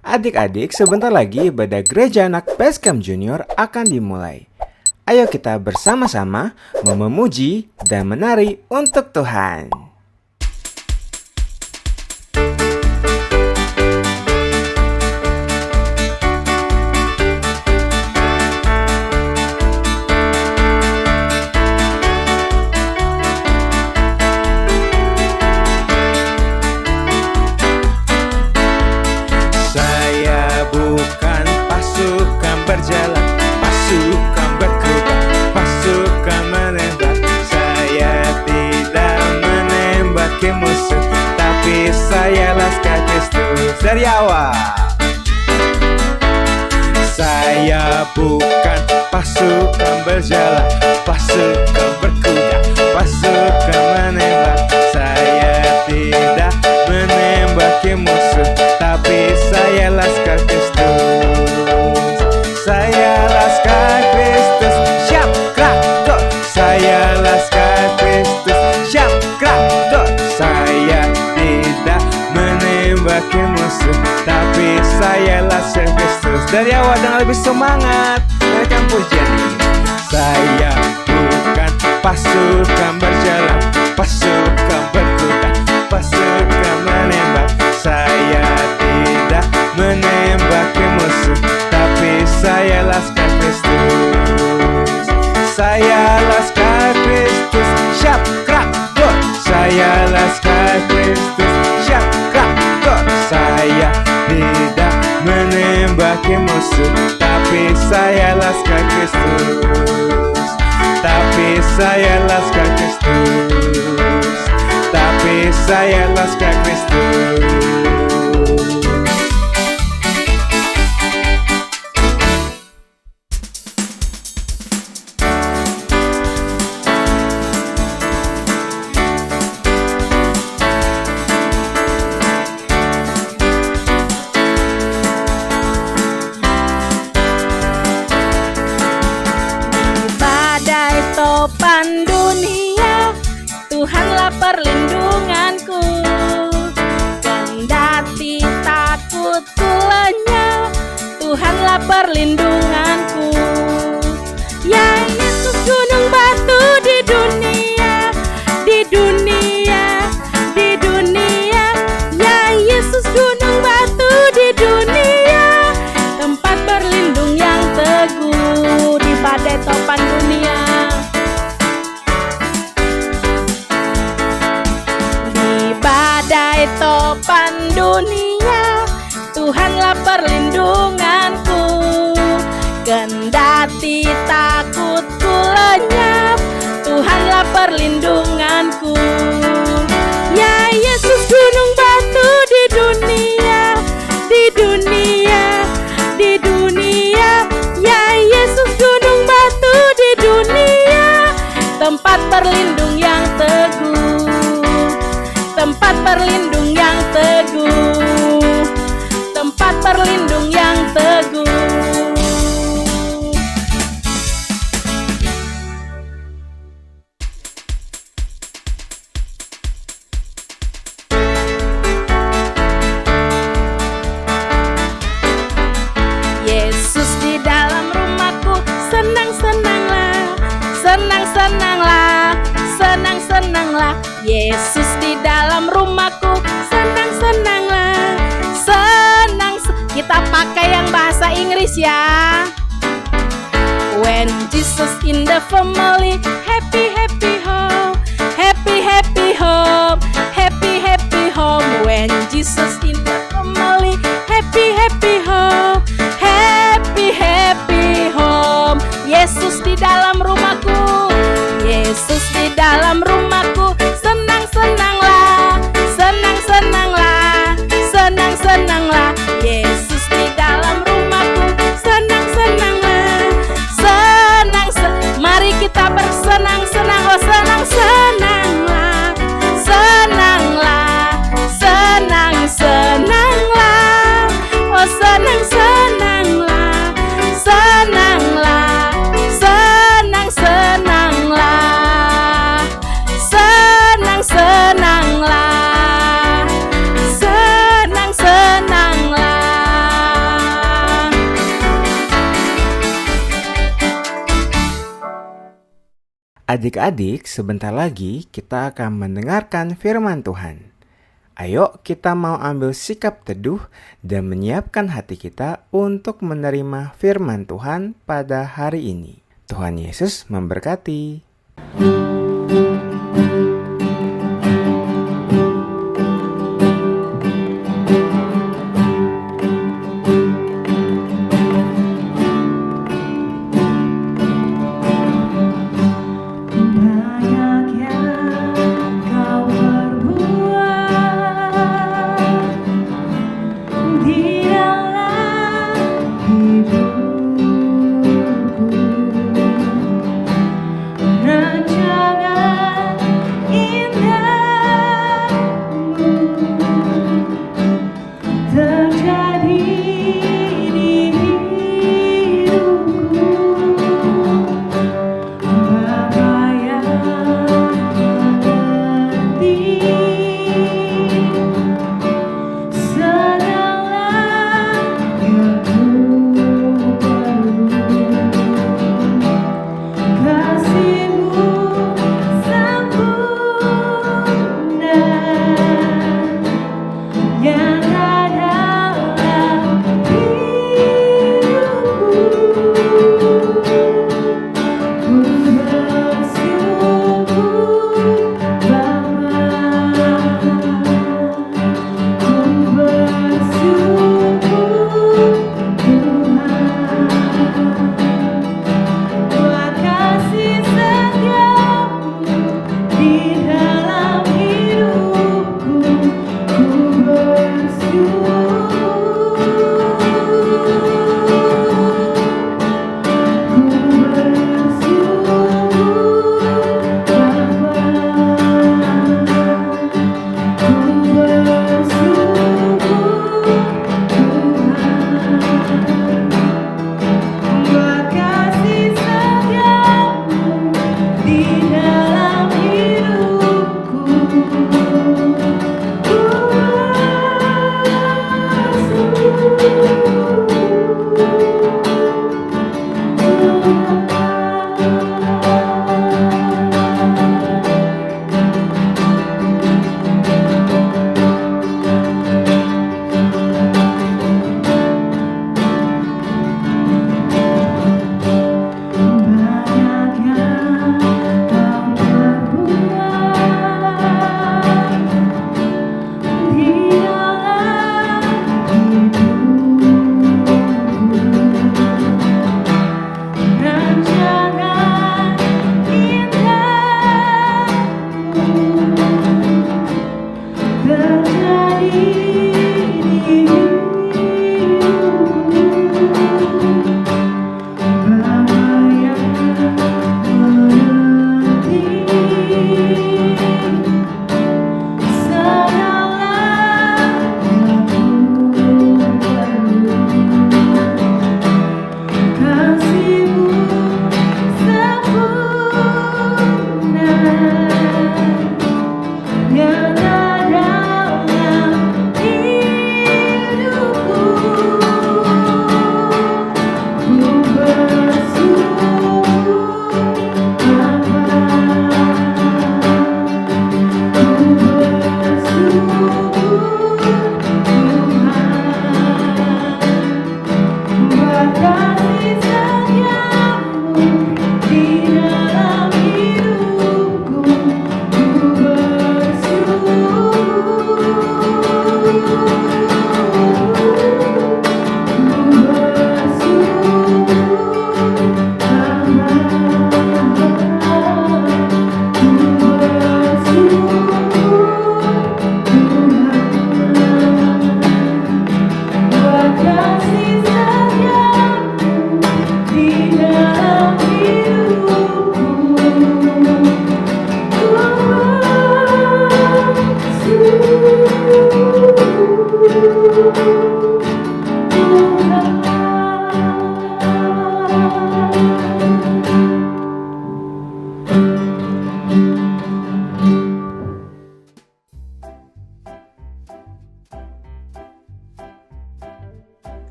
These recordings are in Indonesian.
Adik-adik, sebentar lagi ibadah gereja anak Basecamp Junior akan dimulai. Ayo kita bersama-sama memuji dan menari untuk Tuhan. Berjalan, pasukan berkuda, pasukan menembak. Saya tidak menembaki musuh, tapi saya laskar Kristus. Dari awal, saya bukan pasukan berjalan, pasukan berkuda, pasukan menembak. Saya tidak menembaki musuh, tapi saya laskar Kristus. Saya laskar Kristus, siap gerak. Saya laskar Kristus, siap gerak. Saya tidak menembaki musuh, tapi saya laskar Kristus. Dari awal dengan lebih semangat, mereka pujian ini. Saya bukan pasukan berjalan, pasukan berkuda, pasukan menembak. Saya tidak menembaki musuh, tapi saya laskar Kristus. Saya laskar Kristus, siap gerak. Saya laskar Kristus, siap gerak. Saya tidak menembaki musuh, tapi saya laskar Kristus. Tapi saya laskar Kristus. Tapi saya laskar Kristus. Topan dunia, Tuhanlah perlindunganku. Kendati takutku lenyap, Tuhanlah perlindunganku. Ya Yesus gunung batu di dunia, di dunia, di dunia. Ya Yesus gunung batu di dunia, tempat berlindung yang teguh di badai topan dunia. Topan dunia, Tuhanlah perlindunganku. Kendati takutku lenyap, Tuhanlah perlindunganku. Ya Yesus gunung batu di dunia, di dunia, di dunia. Ya Yesus gunung batu di dunia, tempat berlindung yang teguh, tempat berlindung yang teguh, tempat berlindung yang teguh. Yesus di dalam rumahku, senang-senanglah, senang-senanglah, senang-senanglah. Yesus di dalam rumahku, senang-senanglah, senang. Kita pakai yang bahasa Inggris ya. When Jesus in the family, happy happy home, happy happy home, happy happy home. When Jesus in the family, happy happy home, happy happy home. Yesus di dalam rumahku, Yesus di dalam rumahku, senang-senanglah, senang-senanglah, senang-senanglah. Yesus di dalam rumahku, senang-senanglah, senang-senang. Mari kita bersenang-senang, oh Adik-adik, sebentar lagi kita akan mendengarkan firman Tuhan. Ayo kita mau ambil sikap teduh dan menyiapkan hati kita untuk menerima firman Tuhan pada hari ini. Tuhan Yesus memberkati.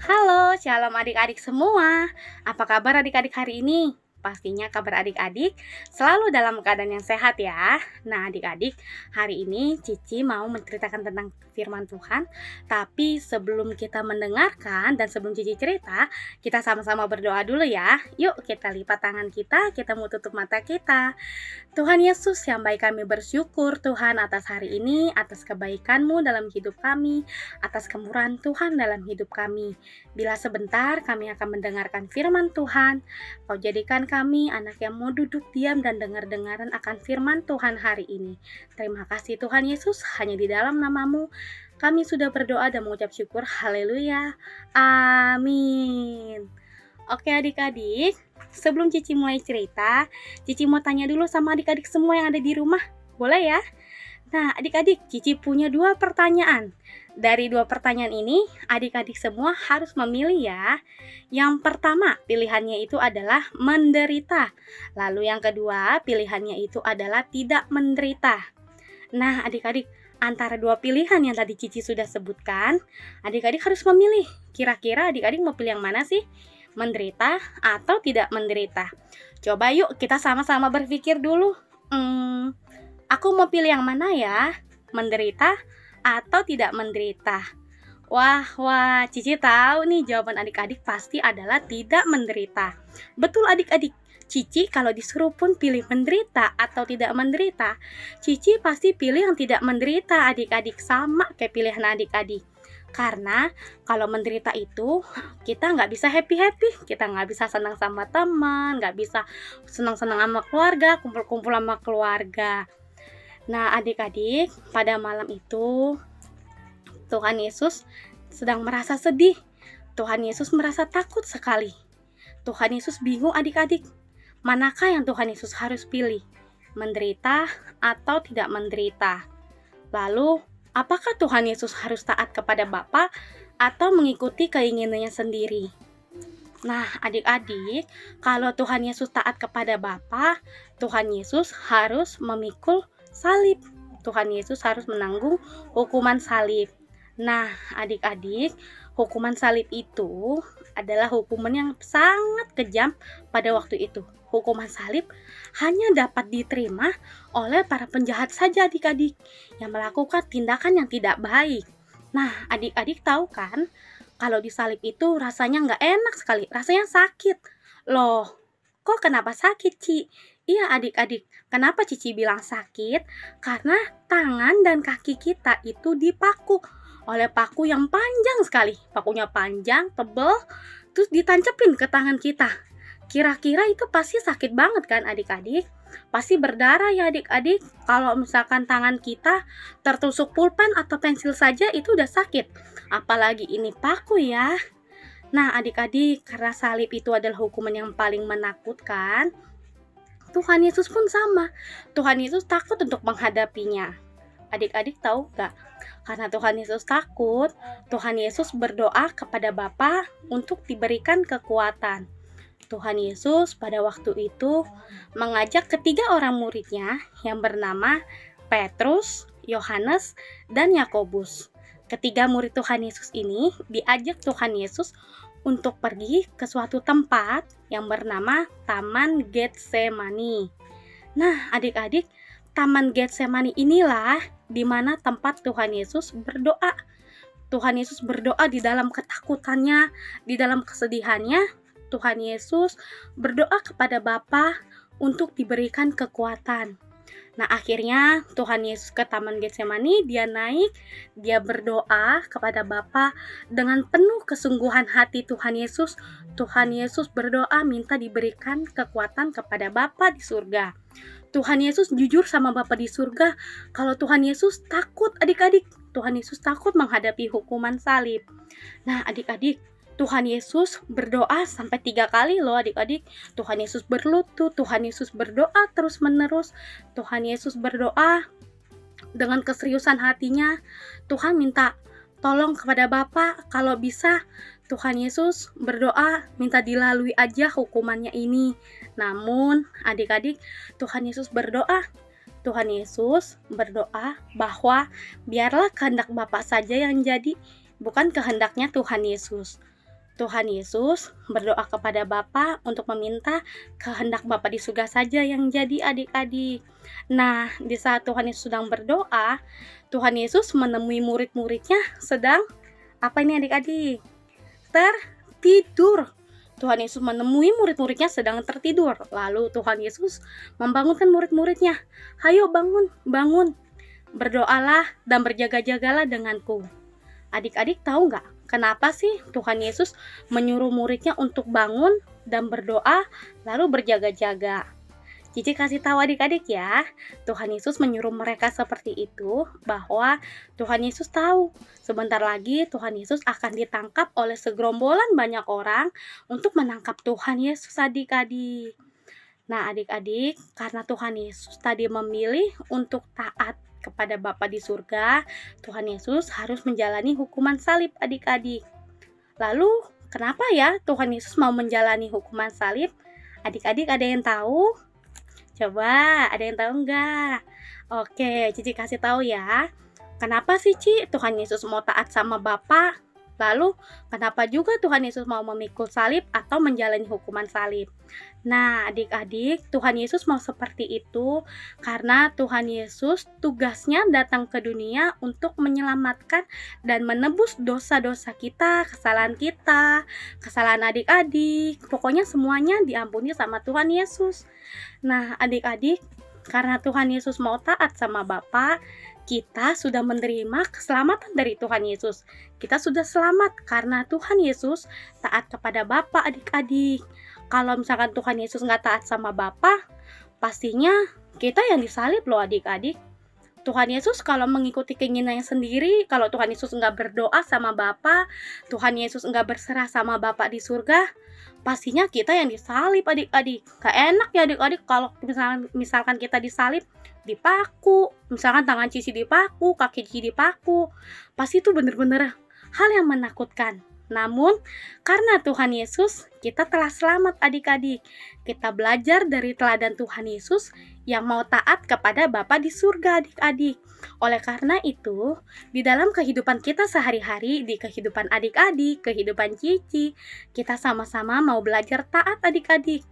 Halo, shalom adik-adik semua. Apa kabar adik-adik hari ini? pastinya kabar adik-adik selalu dalam keadaan yang sehat ya. Nah adik-adik, hari ini Cici mau menceritakan tentang firman Tuhan. Tapi sebelum kita mendengarkan dan sebelum Cici cerita, kita sama-sama berdoa dulu ya. Yuk kita lipat tangan kita mau tutup mata kita. Tuhan Yesus yang baik, kami bersyukur Tuhan atas hari ini, atas kebaikan-Mu dalam hidup kami, atas kemurahan Tuhan dalam hidup kami. Bila sebentar kami akan mendengarkan firman Tuhan, Kau jadikan kami anak yang mau duduk diam dan dengar-dengaran akan firman Tuhan hari ini. Terima kasih Tuhan Yesus, hanya di dalam nama-Mu kami sudah berdoa dan mengucap syukur. Haleluya. Amin. Oke adik-adik, sebelum Cici mulai cerita, Cici mau tanya dulu sama adik-adik semua yang ada di rumah. Boleh ya? Nah adik-adik, Cici punya 2 pertanyaan. Dari 2 pertanyaan ini, adik-adik semua harus memilih ya. Yang pertama, pilihannya itu adalah menderita. Lalu yang kedua, pilihannya itu adalah tidak menderita. Nah adik-adik, antara 2 pilihan yang tadi Cici sudah sebutkan, adik-adik harus memilih. Kira-kira adik-adik mau pilih yang mana sih? Menderita atau tidak menderita? Coba yuk kita sama-sama berpikir dulu. Aku mau pilih yang mana ya? Menderita atau tidak menderita? Wah, Cici tahu nih jawaban adik-adik pasti adalah tidak menderita. Betul adik-adik. Cici kalau disuruh pun pilih menderita atau tidak menderita, Cici pasti pilih yang tidak menderita adik-adik, sama kayak pilihan adik-adik. Karena kalau menderita itu kita nggak bisa happy-happy, kita nggak bisa senang sama teman, nggak bisa senang-senang sama keluarga, kumpul-kumpul sama keluarga. Nah adik-adik, pada malam itu Tuhan Yesus sedang merasa sedih. Tuhan Yesus merasa takut sekali. Tuhan Yesus bingung adik-adik, manakah yang Tuhan Yesus harus pilih? Menderita atau tidak menderita? Lalu apakah Tuhan Yesus harus taat kepada Bapa atau mengikuti keinginannya sendiri? Nah adik-adik, kalau Tuhan Yesus taat kepada Bapa, Tuhan Yesus harus memikul salib. Tuhan Yesus harus menanggung hukuman salib. Nah adik-adik, hukuman salib itu adalah hukuman yang sangat kejam pada waktu itu. Hukuman salib hanya dapat diterima oleh para penjahat saja adik-adik, yang melakukan tindakan yang tidak baik. Nah adik-adik tahu kan, kalau disalib itu rasanya nggak enak sekali, rasanya sakit. Loh, kok kenapa sakit Ci? Iya adik-adik, kenapa Cici bilang sakit? Karena tangan dan kaki kita itu dipaku oleh paku yang panjang sekali. Pakunya panjang, tebal, terus ditancepin ke tangan kita. Kira-kira itu pasti sakit banget kan adik-adik? Pasti berdarah ya adik-adik. Kalau misalkan tangan kita tertusuk pulpen atau pensil saja itu udah sakit, apalagi ini paku ya. Nah adik-adik, karena salib itu adalah hukuman yang paling menakutkan, Tuhan Yesus pun sama. Tuhan Yesus takut untuk menghadapinya. Adik-adik tahu gak? Karena Tuhan Yesus takut, Tuhan Yesus berdoa kepada Bapa untuk diberikan kekuatan. Tuhan Yesus pada waktu itu mengajak ketiga orang muridnya yang bernama Petrus, Yohanes, dan Yakobus. Ketiga murid Tuhan Yesus ini diajak Tuhan Yesus untuk pergi ke suatu tempat yang bernama Taman Getsemani. Nah adik-adik, Taman Getsemani inilah di mana tempat Tuhan Yesus berdoa. Tuhan Yesus berdoa di dalam ketakutannya, di dalam kesedihannya. Tuhan Yesus berdoa kepada Bapa untuk diberikan kekuatan. Nah akhirnya Tuhan Yesus ke Taman Getsemani, dia naik, dia berdoa kepada Bapa dengan penuh kesungguhan hati. Tuhan Yesus berdoa minta diberikan kekuatan kepada Bapa di surga. Tuhan Yesus jujur sama Bapa di surga kalau Tuhan Yesus takut adik-adik. Tuhan Yesus takut menghadapi hukuman salib. Nah adik-adik, Tuhan Yesus berdoa sampai 3 kali loh adik-adik. Tuhan Yesus berlutut, Tuhan Yesus berdoa terus menerus. Tuhan Yesus berdoa dengan keseriusan hatinya. Tuhan minta tolong kepada Bapa, kalau bisa Tuhan Yesus berdoa minta dilalui aja hukumannya ini. Namun adik-adik, Tuhan Yesus berdoa bahwa biarlah kehendak Bapa saja yang jadi, bukan kehendaknya Tuhan Yesus. Tuhan Yesus berdoa kepada Bapa untuk meminta kehendak Bapa di surga saja yang jadi adik-adik. Nah, di saat Tuhan Yesus sedang berdoa, Tuhan Yesus menemui murid-muridnya sedang apa ini adik-adik? Tertidur. Tuhan Yesus menemui murid-muridnya sedang tertidur. Lalu Tuhan Yesus membangunkan murid-muridnya. Hayo bangun, bangun. Berdoalah dan berjaga-jagalah denganku. Adik-adik tahu nggak? Kenapa sih Tuhan Yesus menyuruh muridnya untuk bangun dan berdoa lalu berjaga-jaga? Cici kasih tahu adik-adik ya, Tuhan Yesus menyuruh mereka seperti itu bahwa Tuhan Yesus tahu sebentar lagi Tuhan Yesus akan ditangkap oleh segerombolan banyak orang untuk menangkap Tuhan Yesus adik-adik. Nah adik-adik, karena Tuhan Yesus tadi memilih untuk taat kepada Bapa di surga, Tuhan Yesus harus menjalani hukuman salib adik-adik. Lalu kenapa ya Tuhan Yesus mau menjalani hukuman salib? Adik-adik ada yang tahu? Coba, ada yang tahu enggak? Oke, Cici kasih tahu ya. Kenapa sih Ci Tuhan Yesus mau taat sama Bapa? Lalu, kenapa juga Tuhan Yesus mau memikul salib atau menjalani hukuman salib? Nah, adik-adik, Tuhan Yesus mau seperti itu karena Tuhan Yesus tugasnya datang ke dunia untuk menyelamatkan dan menebus dosa-dosa kita, kesalahan adik-adik. Pokoknya semuanya diampuni sama Tuhan Yesus. Nah, adik-adik, karena Tuhan Yesus mau taat sama Bapa, kita sudah menerima keselamatan dari Tuhan Yesus. Kita sudah selamat karena Tuhan Yesus taat kepada Bapa adik-adik. Kalau misalkan Tuhan Yesus nggak taat sama Bapa, pastinya kita yang disalib loh adik-adik. Tuhan Yesus kalau mengikuti keinginannya sendiri, kalau Tuhan Yesus nggak berdoa sama Bapa, Tuhan Yesus nggak berserah sama Bapa di surga, pastinya kita yang disalib adik-adik. Gak enak ya adik-adik kalau misalkan kita disalib, dipaku, misalkan tangan Cici dipaku, kaki Cici dipaku, pasti itu bener-bener hal yang menakutkan. Namun, karena Tuhan Yesus, kita telah selamat adik-adik. Kita belajar dari teladan Tuhan Yesus yang mau taat kepada Bapa di surga adik-adik. Oleh karena itu, di dalam kehidupan kita sehari-hari, di kehidupan adik-adik, kehidupan Cici, kita sama-sama mau belajar taat adik-adik.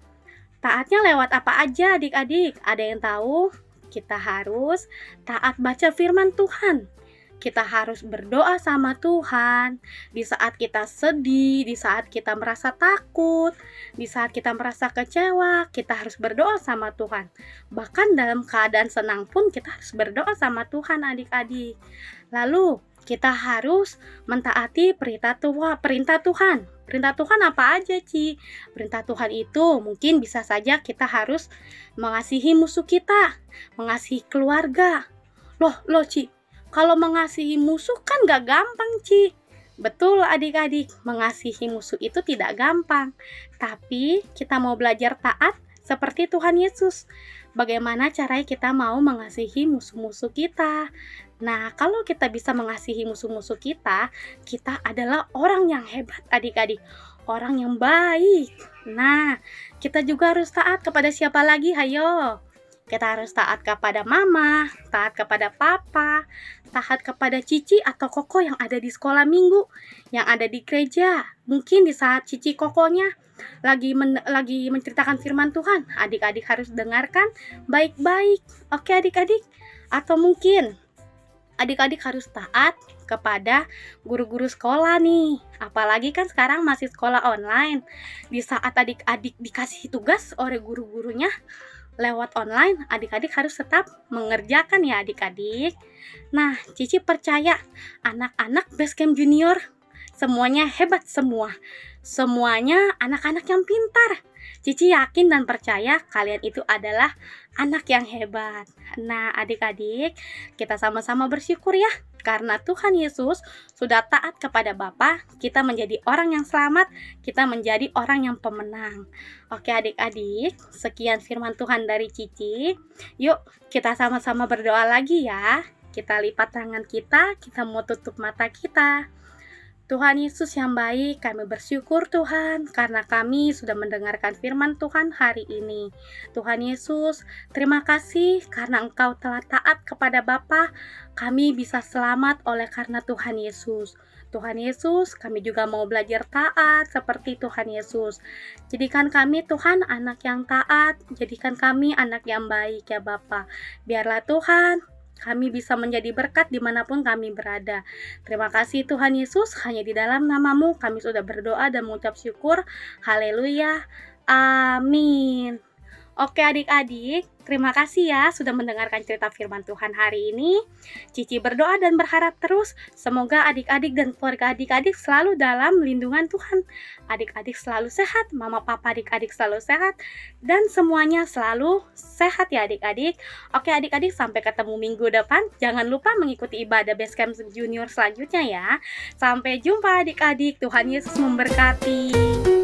Taatnya lewat apa aja adik-adik? Ada yang tahu? Kita harus taat baca firman Tuhan. Kita harus berdoa sama Tuhan di saat kita sedih, di saat kita merasa takut, di saat kita merasa kecewa, kita harus berdoa sama Tuhan. Bahkan dalam keadaan senang pun kita harus berdoa sama Tuhan adik-adik. Lalu kita harus mentaati perintah Tuhan. Perintah Tuhan apa aja, Ci? Perintah Tuhan itu mungkin bisa saja kita harus mengasihi musuh kita, mengasihi keluarga. Loh, Ci. Kalau mengasihi musuh kan gak gampang, Ci. Betul adik-adik, mengasihi musuh itu tidak gampang. Tapi kita mau belajar taat seperti Tuhan Yesus. Bagaimana caranya kita mau mengasihi musuh-musuh kita? Nah, kalau kita bisa mengasihi musuh-musuh kita, kita adalah orang yang hebat adik-adik. Orang yang baik. Nah, kita juga harus taat kepada siapa lagi? Hayo. Kita harus taat kepada mama, taat kepada papa, taat kepada Cici atau Koko yang ada di sekolah minggu, yang ada di gereja. Mungkin di saat Cici Kokonya lagi menceritakan firman Tuhan, adik-adik harus dengarkan baik-baik. Oke adik-adik? Atau mungkin adik-adik harus taat kepada guru-guru sekolah nih. Apalagi kan sekarang masih sekolah online. Di saat adik-adik dikasih tugas oleh guru-gurunya lewat online, adik-adik harus tetap mengerjakan ya adik-adik. Nah, Cici percaya anak-anak Basecamp Junior semuanya hebat semua. Semuanya anak-anak yang pintar. Cici yakin dan percaya kalian itu adalah anak yang hebat. Nah, adik-adik, kita sama-sama bersyukur ya. Karena Tuhan Yesus sudah taat kepada Bapa, kita menjadi orang yang selamat, kita menjadi orang yang pemenang. Oke adik-adik, sekian firman Tuhan dari Cici. Yuk, kita sama-sama berdoa lagi ya. Kita lipat tangan kita mau tutup mata kita. Tuhan Yesus yang baik, kami bersyukur Tuhan karena kami sudah mendengarkan firman Tuhan hari ini. Tuhan Yesus, terima kasih karena Engkau telah taat kepada Bapa, kami bisa selamat oleh karena Tuhan Yesus. Tuhan Yesus, kami juga mau belajar taat seperti Tuhan Yesus. Jadikan kami Tuhan anak yang taat, jadikan kami anak yang baik ya Bapa. Biarlah Tuhan, kami bisa menjadi berkat dimanapun kami berada. Terima kasih Tuhan Yesus, hanya di dalam nama-Mu kami sudah berdoa dan mengucap syukur. Haleluya. Amin. Oke adik-adik, terima kasih ya sudah mendengarkan cerita firman Tuhan hari ini. Cici berdoa dan berharap terus semoga adik-adik dan keluarga adik-adik selalu dalam lindungan Tuhan. Adik-adik selalu sehat, mama papa adik-adik selalu sehat, dan semuanya selalu sehat ya adik-adik. Oke adik-adik, sampai ketemu minggu depan. Jangan lupa mengikuti ibadah Basecamp Junior selanjutnya ya. Sampai jumpa adik-adik, Tuhan Yesus memberkati.